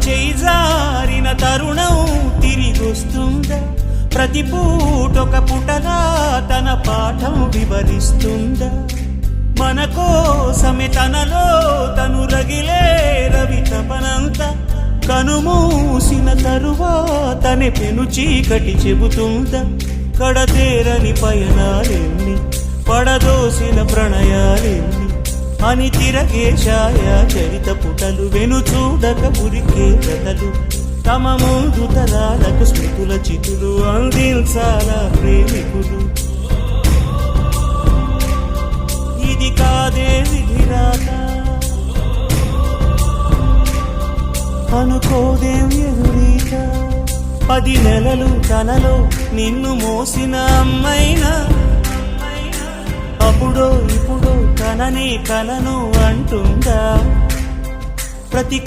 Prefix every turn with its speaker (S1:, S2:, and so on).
S1: చేయి జారిన తరుణం తిరిగొస్తుందా? ప్రతి పూటొక పుటలా తన పాఠం వివరిస్తుందా? మన కోసమే తనలో తను రగిలే రవి తపనంతా కనుమూసిన తరువాతనే పెను చీకటి చెబుతుందా? కడతేరని పయనాలెన్ని, పడదోసిన ప్రణయాలెన్ని అని తిరగే ఛాయా చరిత పుటలు, వెను చూడక ఉరికే కథలు, తమ ముందు తరాలకు స్మృతుల చితులు అందించాలా ప్రేమికులు. ఇది కాదే విధిరాత, అనుకోదేం ఎదురీత. 10 నెలలు తనలో నిన్ను మోసిన అమ్మైనా అప్పుడో ఇప్పుడో కననే కలను అంటుందా? ప్రతి